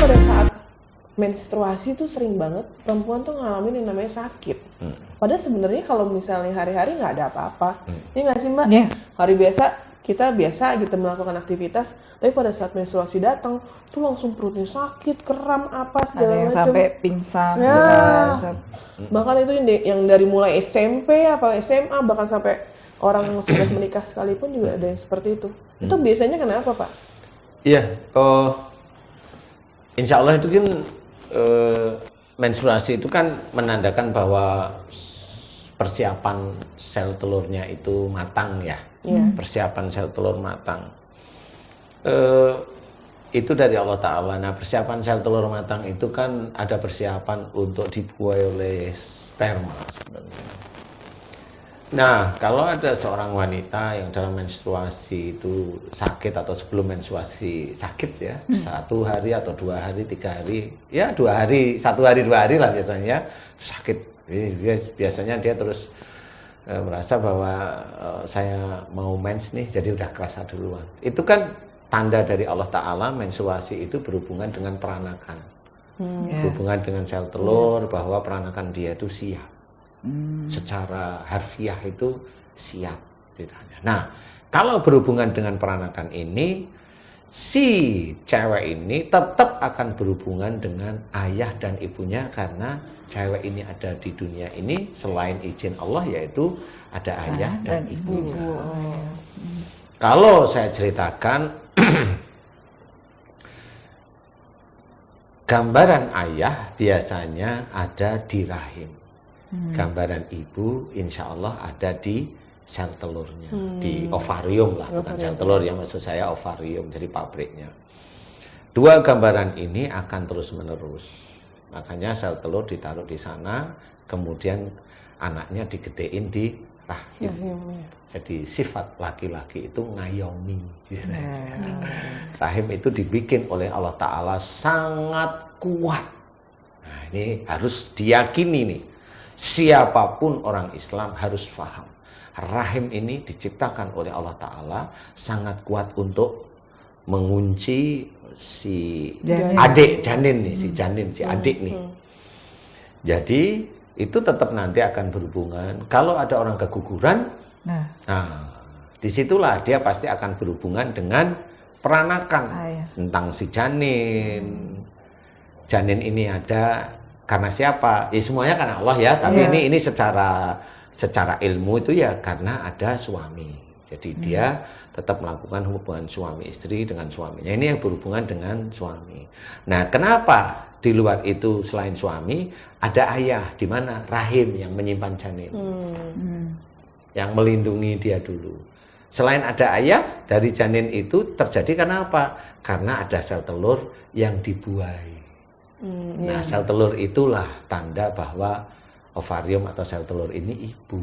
pada saat menstruasi tuh sering banget perempuan tuh ngalamin yang namanya sakit. Padahal sebenarnya kalau misalnya hari-hari nggak ada apa-apa, ya nggak sih Mbak? Yeah. Hari biasa kita biasa gitu melakukan aktivitas, tapi pada saat menstruasi datang tuh langsung perutnya sakit, kram apa Ada segala yang macam. sampai pingsan. Ya. segala. Bahkan itu yang dari mulai SMP apa SMA bahkan sampai orang yang sudah menikah sekalipun juga ada yang seperti itu. Itu biasanya kenapa Pak? Iya, insya Allah itu kan menstruasi itu kan menandakan bahwa persiapan sel telurnya itu matang ya. Persiapan sel telur matang. Itu dari Allah Ta'ala. Nah, persiapan sel telur matang itu kan ada persiapan untuk dibuai oleh sperma sebenarnya. Nah, kalau ada seorang wanita yang dalam menstruasi itu sakit atau sebelum menstruasi sakit ya, 1 hari atau 2 hari, 3 hari, ya 2 hari, 1 hari, 2 hari lah biasanya sakit. Biasanya dia terus merasa bahwa saya mau mens nih, jadi udah kerasa duluan. Itu kan tanda dari Allah Ta'ala menstruasi itu berhubungan dengan peranakan. Berhubungan dengan sel telur, bahwa peranakan dia itu siap. Secara harfiah itu siap ceritanya. Nah, kalau berhubungan dengan peranakan ini, si cewek ini tetap akan berhubungan dengan ayah dan ibunya karena cewek ini ada di dunia ini selain izin Allah yaitu ada ayah dan ibunya. Kalau saya ceritakan gambaran ayah biasanya ada di rahim. Gambaran ibu insya Allah ada di sel telurnya, di ovarium lah, bukan sel telur yang maksud saya ovarium, jadi pabriknya. 2 gambaran ini akan terus menerus, makanya sel telur ditaruh di sana, kemudian anaknya digedein di rahim. Jadi sifat laki-laki itu ngayomi. Rahim itu dibikin oleh Allah Ta'ala sangat kuat. Nah, ini harus diyakini nih. Siapapun orang Islam harus paham. Rahim ini diciptakan oleh Allah Ta'ala sangat kuat untuk mengunci si adik janin nih, si adik nih. Jadi itu tetap nanti akan berhubungan. Kalau ada orang keguguran, nah disitulah dia pasti akan berhubungan dengan peranakan tentang si janin. Janin ini ada karena siapa? Ya semuanya karena Allah ya. Tapi ini secara ilmu itu ya karena ada suami. Jadi dia tetap melakukan hubungan suami istri dengan suaminya. Ini yang berhubungan dengan suami. Nah, kenapa di luar itu selain suami ada ayah di mana rahim yang menyimpan janin, yang melindungi dia dulu. Selain ada ayah dari janin itu terjadi karena apa? Karena ada sel telur yang dibuai. Nah, sel telur itulah tanda bahwa ovarium atau sel telur ini ibu.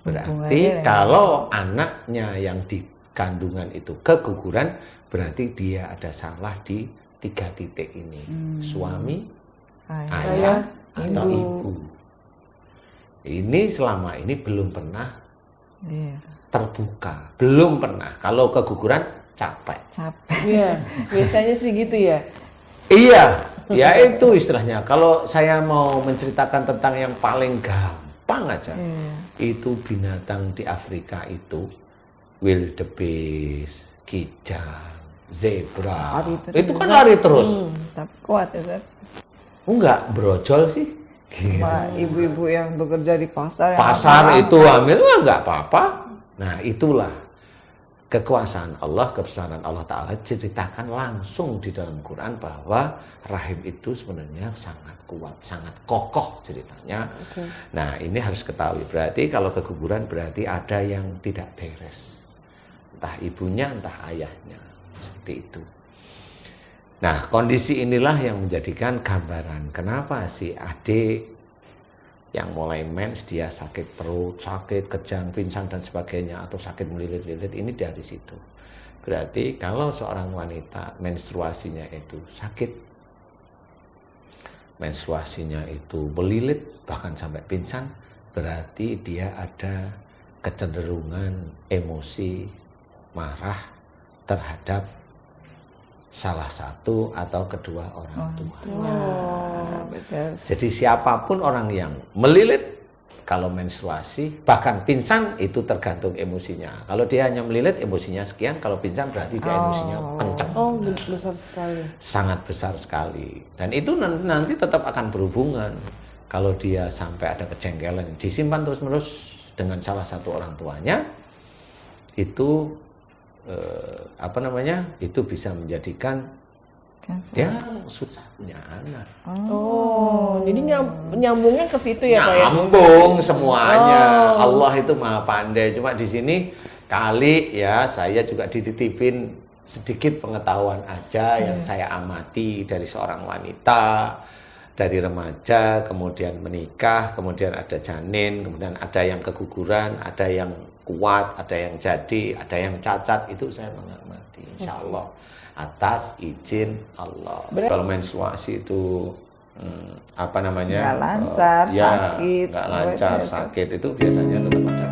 Berarti kalau anaknya yang di kandungan itu keguguran, berarti dia ada salah di 3 titik ini. Suami, ayah, atau ibu. Ini selama ini belum pernah terbuka. Belum pernah. Kalau keguguran, capek. Iya, biasanya sih gitu ya. Iya, ya itu istilahnya. Kalau saya mau menceritakan tentang yang paling gampang aja, itu binatang di Afrika itu wildebeest, kijang, zebra. Itu kan lari terus. Tapi kuat ya, Enggak, brojol sih. Ibu-ibu yang bekerja di pasar. Pasar itu hamil enggak apa-apa. Nah, itulah kekuasaan Allah, kebesaran Allah Ta'ala ceritakan langsung di dalam Quran bahwa rahim itu sebenarnya sangat kuat, sangat kokoh ceritanya. Nah, ini harus ketahui. Berarti kalau keguguran berarti ada yang tidak beres. Entah ibunya, entah ayahnya. Seperti itu. Nah, kondisi inilah yang menjadikan gambaran. Kenapa si adik yang mulai mens dia sakit perut, sakit, kejang, pingsan dan sebagainya atau sakit melilit-lilit ini dari situ. Berarti kalau seorang wanita menstruasinya itu sakit, menstruasinya itu melilit bahkan sampai pingsan, berarti dia ada kecenderungan emosi marah terhadap salah satu atau kedua orang tua. Betul. Jadi siapapun orang yang melilit kalau menstruasi, bahkan pingsan itu tergantung emosinya. Kalau dia hanya melilit emosinya sekian, kalau pingsan berarti dia emosinya kencang. Oh, besar sekali. Sangat besar sekali. Dan itu nanti tetap akan berhubungan. Kalau dia sampai ada kejengkelan, disimpan terus-menerus dengan salah satu orang tuanya, itu itu bisa menjadikan dia susah punya anak. Oh, jadi nyambungnya ke situ ya Pak ya? Nyambung semuanya. Allah itu maha pandai. Cuma di sini kali ya saya juga dititipin sedikit pengetahuan aja yang saya amati dari seorang wanita, dari remaja, kemudian menikah, kemudian ada janin, kemudian ada yang keguguran, ada yang kuat, ada yang jadi, ada yang cacat. Itu saya mengamati, insya Allah atas izin Allah. Kalau menstruasi itu nggak lancar, sakit, nggak lancar, sakit itu biasanya tetap ada